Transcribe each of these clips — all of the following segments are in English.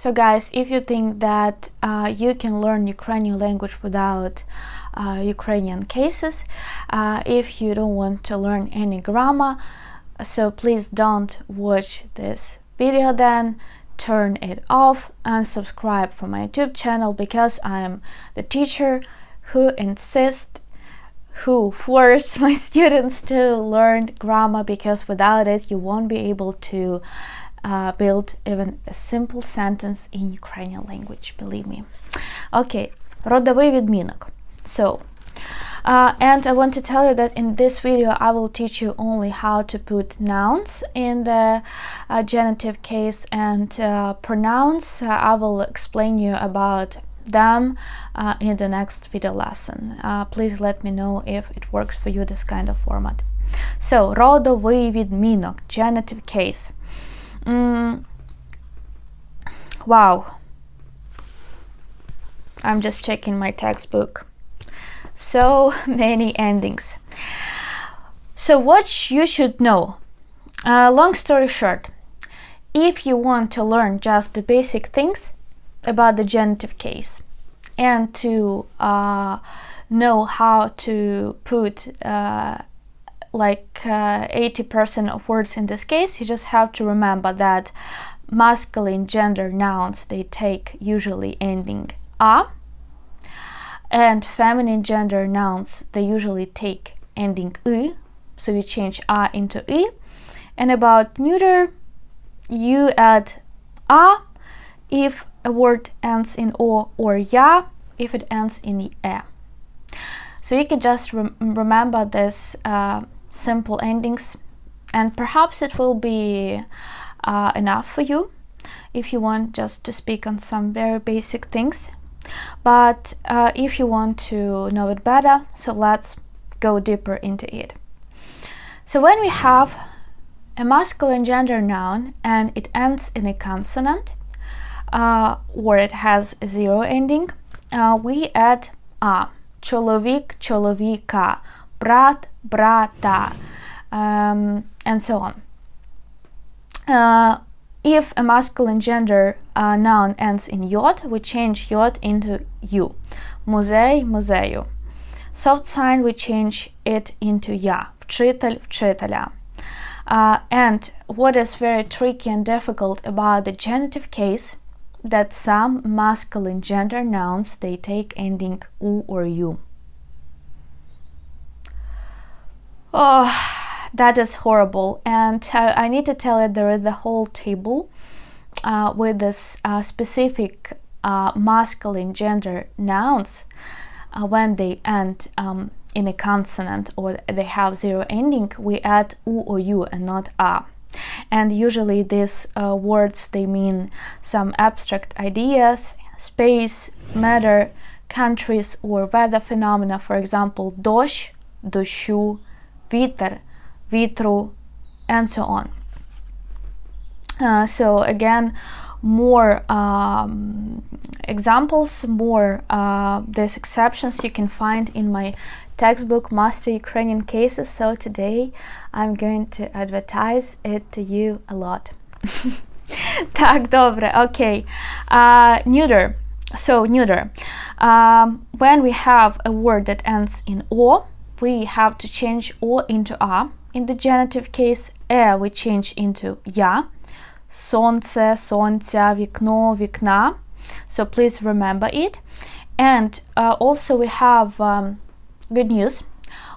So guys, if you think that you can learn Ukrainian language without Ukrainian cases, if you don't want to learn any grammar, so please don't watch this video then, turn it off and subscribe for my YouTube channel, because I am the teacher who force my students to learn grammar, because without it you won't be able to build even a simple sentence in Ukrainian language, believe me. Okay, родовий відмінок. So, and I want to tell you that in this video I will teach you only how to put nouns in the genitive case, and pronouns I will explain you about them in the next video lesson. Please let me know if it works for you, this kind of format. So, родовий відмінок, genitive case. Wow, I'm just checking my textbook. So many endings. So what you should know, long story short, if you want to learn just the basic things about the genitive case and to know how to put like 80% of words in this case, you just have to remember that masculine gender nouns, they take usually ending a, and feminine gender nouns, they usually take ending y, so you change a into I. And about neuter, you add a if a word ends in o, or ya if it ends in e. So you can just remember this simple endings, and perhaps it will be enough for you if you want just to speak on some very basic things. But if you want to know it better, so let's go deeper into it. So when we have a masculine gender noun and it ends in a consonant, or it has a zero ending, we add a. Чоловік, чоловіка, брат, брата, and so on. If a masculine gender noun ends in yod, we change yod into u. Музей, музею. Soft sign, we change it into ya. Вчитель, вчителя. And what is very tricky and difficult about the genitive case, that some masculine gender nouns, they take ending u or u. Oh, that is horrible, and I need to tell you there is a whole table with this specific masculine gender nouns when they end in a consonant or they have zero ending, we add u or u and not a. And usually these words, they mean some abstract ideas, space, matter, countries, or weather phenomena. For example, дощ, дощу, вітер, вітру, and so on. So again, more examples, more these exceptions you can find in my textbook Master Ukrainian Cases. So today I'm going to advertise it to you a lot. Так, добре, okay. Neuter. So neuter. When we have a word that ends in o, we have to change o into a. In the genitive case, we change into ya. Сонце, сонця, вікно, вікна. So please remember it. And also we have good news.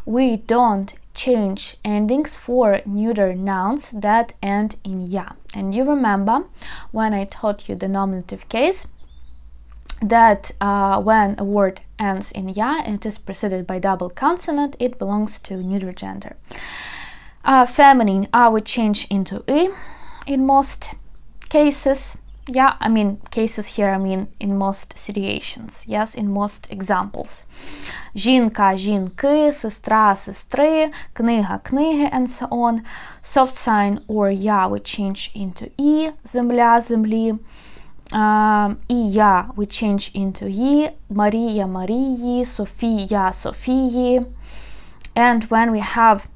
We don't change endings for neuter nouns that end in ya. And you remember when I taught you the nominative case that when a word ends in ya and it is preceded by double consonant, it belongs to neuter gender. Feminine, I would change into I in most cases. Yeah, I mean cases here, I mean in most situations, yes, in most examples. Жінка, жінки, сестра, сестри, книга, книги, and so on. Soft sign or ya we change into I, земля, землі. І я we change into yi, Марія, Марії, Софія, Софії. And when we have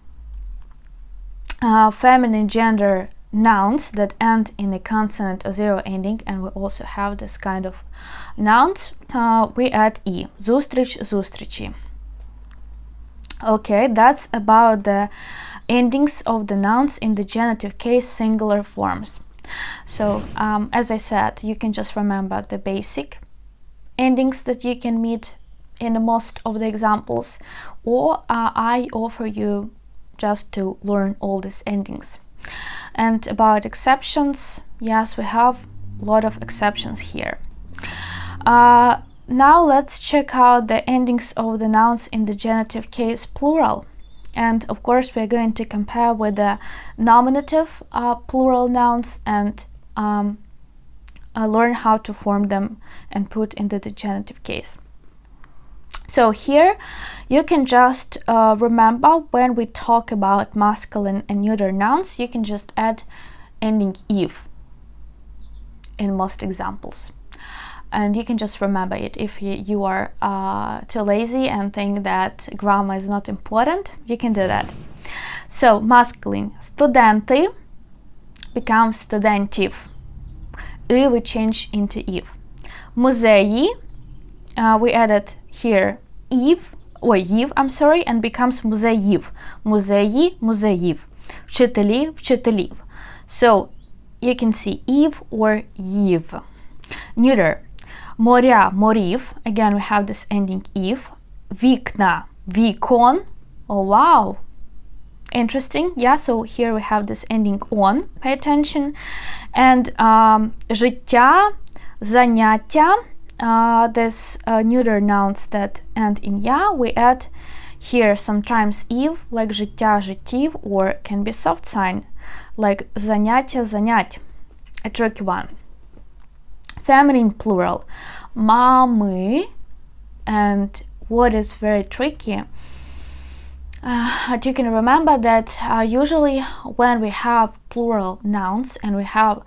feminine gender nouns that end in a consonant or zero ending, and we also have this kind of nouns, we add e. Зустріч, зустрічі. Okay, that's about the endings of the nouns in the genitive case singular forms. So, as I said, you can just remember the basic endings that you can meet in most of the examples, or I offer you just to learn all these endings. And about exceptions, yes, we have a lot of exceptions here. Now let's check out the endings of the nouns in the genitive case plural. And of course we're going to compare with the nominative plural nouns and learn how to form them and put into the genitive case. So here you can just remember when we talk about masculine and neuter nouns, you can just add ending "-iv" in most examples. And you can just remember it. If you are too lazy and think that grammar is not important, you can do that. So masculine, студенти becomes студентів. "И" we change into "-iv". Музеї, we added here "-iv", I'm sorry, and becomes музеїв. Музеї, музеїв. Вчителі, вчителів. So you can see "-iv" or "-yiv". Neuter. Моря, морів. Again, we have this ending "-iv". Вікна, вікон. Oh, wow. Interesting. Yeah, so here we have this ending "-on". Pay attention. And життя, заняття. This neuter nouns that end in "-ya", we add here sometimes "-iv", like життя, життів, or can be soft sign, like заняття, занять. A tricky one. Feminine plural, мами, and what is very tricky, you can remember that usually when we have plural nouns and we have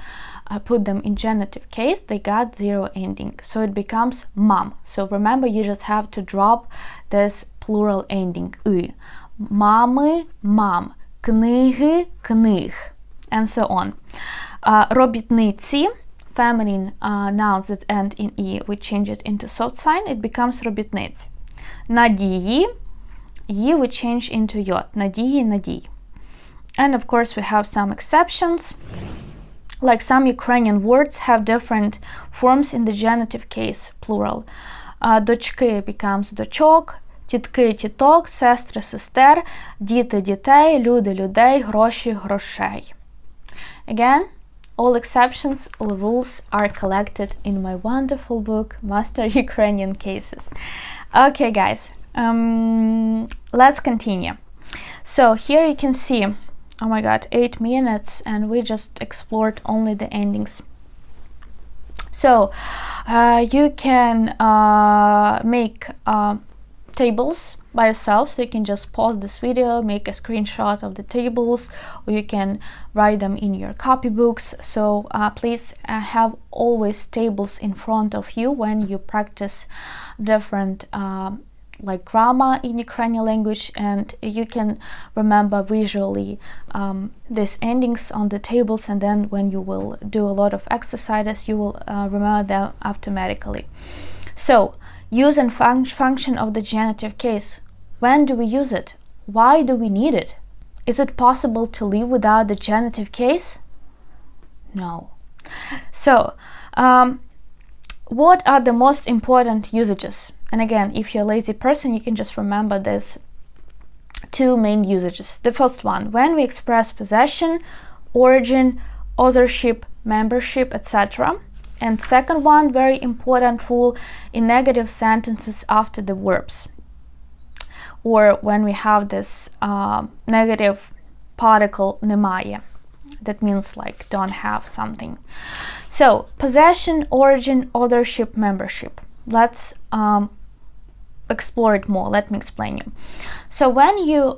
put them in genitive case, they got zero ending, so it becomes mom. So remember, you just have to drop this plural ending "и". Мами, мам, книги, книг, and so on. Робітниці, feminine nouns that end in "-i", we change it into soft sign, it becomes робітниць. Надії, "-i" we change into "йод", надії, надій. And of course we have some exceptions, like some Ukrainian words have different forms in the genitive case plural. Дочки becomes дочок, тітки, тіток, сестри, сестер, діти, дітей, люди, людей, гроші, грошей. Again, all exceptions, all rules are collected in my wonderful book, Master Ukrainian Cases. Okay, guys, let's continue. So here you can see, oh my god, 8 minutes and we just explored only the endings. So you can make tables by yourself, so you can just pause this video, make a screenshot of the tables, or you can write them in your copybooks. So please have always tables in front of you when you practice different like grammar in Ukrainian language, and you can remember visually these endings on the tables, and then when you will do a lot of exercises you will remember them automatically. So use and function of the genitive case. When do we use it? Why do we need it? Is it possible to live without the genitive case? No. So what are the most important usages? And again, if you're a lazy person, you can just remember there's two main usages. The first one, when we express possession, origin, authorship, membership, etc. And second one, very important rule, in negative sentences after the verbs, or when we have this negative particle немає, that means like don't have something. So possession, origin, authorship, membership. Let's explore it more. Let me explain you. So when you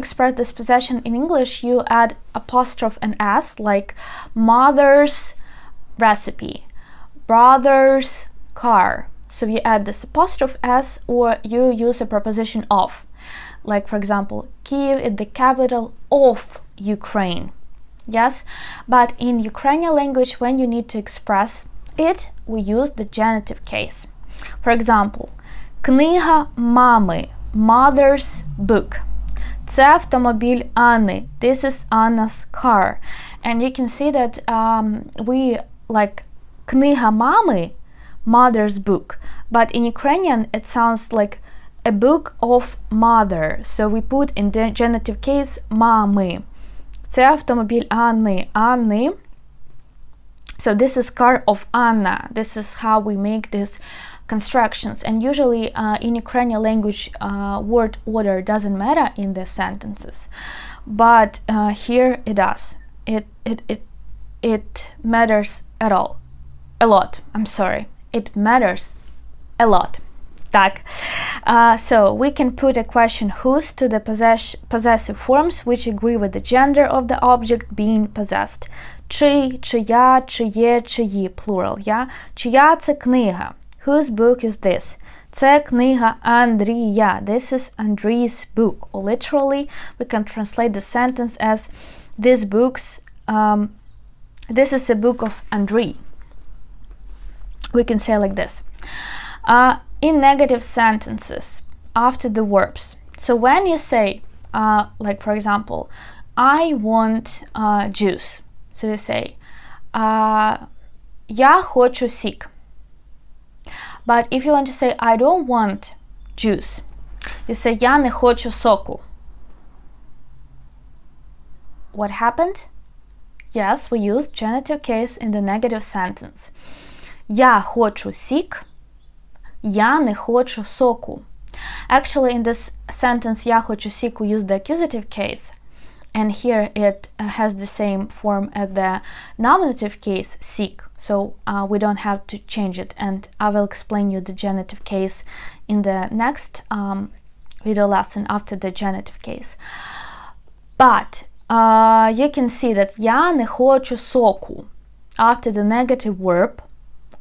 express this possession in English, you add apostrophe and s, like mother's recipe, brother's car. So you add this apostrophe s, or you use a preposition of, like for example, Kyiv is the capital of Ukraine. Yes, but in Ukrainian language, when you need to express it, we use the genitive case. For example, книга мами, mother's book. Це автомобіль Анни. This is Anna's car. And you can see that we like книга мами, mother's book. But in Ukrainian, it sounds like a book of mother. So we put in the genitive case мами. Це автомобіль Анни. Анни. So this is car of Anna. This is how we make these constructions. And usually in Ukrainian language, word order doesn't matter in the sentences. But here it does. It matters at all. A lot. I'm sorry. It matters a lot. Так. So we can put a question whose to the possessive forms which agree with the gender of the object being possessed. Чий, чия, чиє, чиї, plural. Yeah? Чия – це книга. Whose book is this? Це книга Андрія. This is Andrew's book. Or literally, we can translate the sentence as this is a book of Andrei. We can say like this. In negative sentences, after the verbs. So when you say, like for example, I want juice. So you say, я хочу сік. But if you want to say, I don't want juice, you say, я не хочу соку. What happened? Yes, we used genitive case in the negative sentence. Я хочу сік. Я не хочу соку. Actually, in this sentence, я хочу сік, we use the accusative case. And here it has the same form as the nominative case, сік. So we don't have to change it. And I will explain you the genitive case in the next video lesson after the genitive case. But you can see that я не хочу соку. After the negative verb,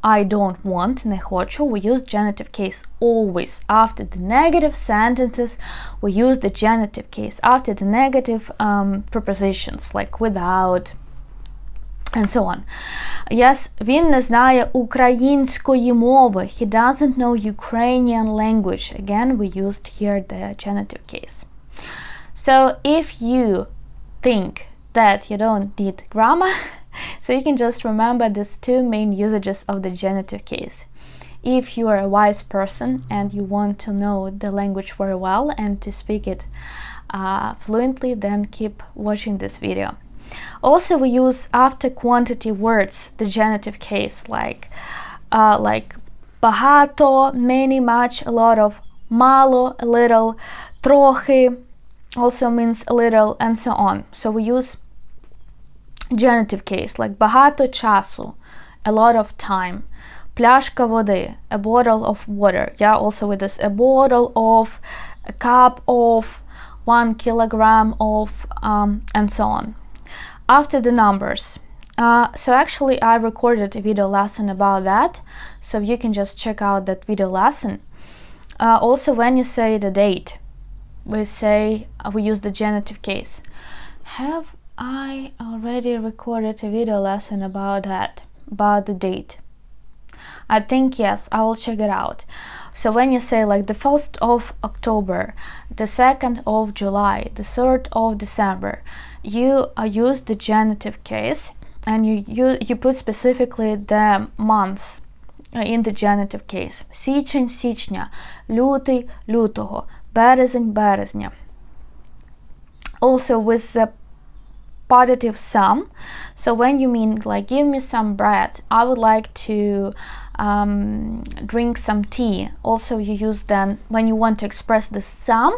I don't want, не хочу, we use genitive case always. After the negative sentences, we use the genitive case. After the negative prepositions, like without, and so on. Yes, він не знає української мови. He doesn't know Ukrainian language. Again, we used here the genitive case. So if you think that you don't need grammar, so you can just remember these two main usages of the genitive case. If you are a wise person and you want to know the language very well and to speak it fluently, then keep watching this video. Also, we use after quantity words the genitive case, like багато, many, much, a lot of, мало, a little, трохи also means a little, and so on. So we use genitive case, like багато часу, a lot of time, пляшка води, a bottle of water. Yeah, also with this, a bottle of, a cup of, 1 kilogram of, and so on. After the numbers. So actually I recorded a video lesson about that, so you can just check out that video lesson. Also, when you say the date, we use the genitive case. Have I already recorded a video lesson about that, about the date? I think yes, I will check it out. So when you say like the 1st of October, the 2nd of July, the 3rd of December, you use the genitive case and you put specifically the months in the genitive case. Січень, січня, лютий, лютого, березень, березня. Also with the positive sum. So when you mean like give me some bread, I would like to drink some tea. Also you use then when you want to express the sum,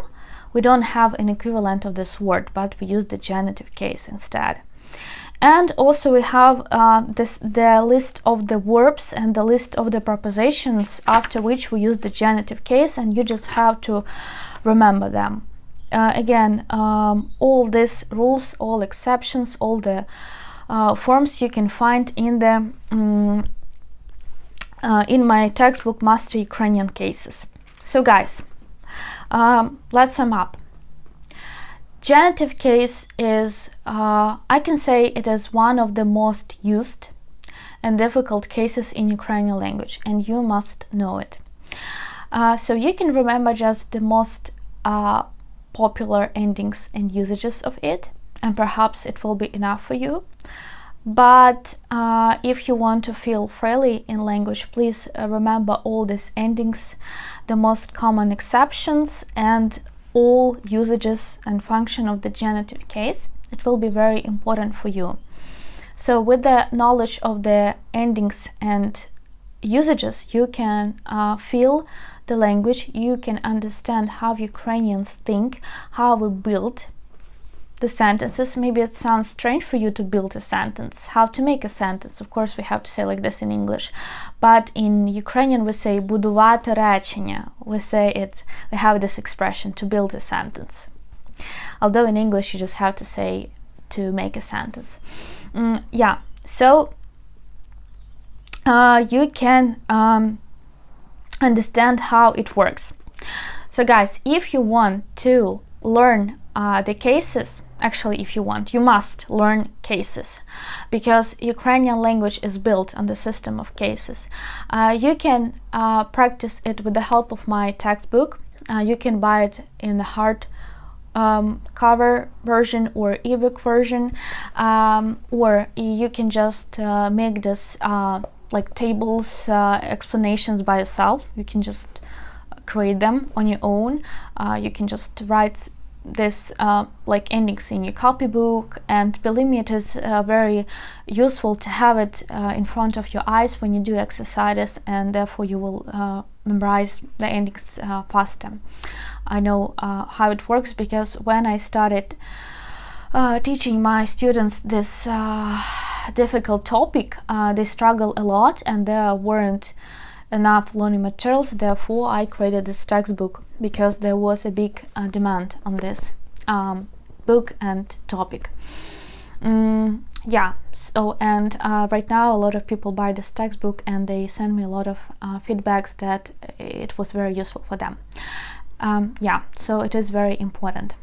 we don't have an equivalent of this word, but we use the genitive case instead. And also we have the list of the verbs and the list of the prepositions, after which we use the genitive case, and you just have to remember them. Again, all these rules, all exceptions, all the forms you can find in the in my textbook Master Ukrainian Cases. So guys, let's sum up. Genitive case is, I can say it is one of the most used and difficult cases in Ukrainian language, and you must know it. So you can remember just the most popular endings and usages of it, and perhaps it will be enough for you. But if you want to feel freely in language, please remember all these endings, the most common exceptions, and all usages and function of the genitive case. It will be very important for you. So with the knowledge of the endings and usages, you can feel the language, you can understand how Ukrainians think, how we build the sentences. Maybe it sounds strange for you to build a sentence, how to make a sentence. Of course, we have to say like this in English, but in Ukrainian we say будувати речення. We have this expression, to build a sentence. Although in English you just have to say to make a sentence. So you can understand how it works. So guys, if you want to learn the cases, actually if you must learn cases, because Ukrainian language is built on the system of cases. You can practice it with the help of my textbook. You can buy it in the hard cover version or ebook version, or you can just make this like tables, explanations by yourself. You can just create them on your own. You can just write this like endings in your copybook, and believe me, it is very useful to have it in front of your eyes when you do exercises, and therefore you will memorize the endings faster. I know how it works, because when I started teaching my students this difficult topic, they struggle a lot and there weren't enough learning materials. Therefore I created this textbook, because there was a big demand on this book and topic. Right now a lot of people buy this textbook and they send me a lot of feedbacks that it was very useful for them. So it is very important.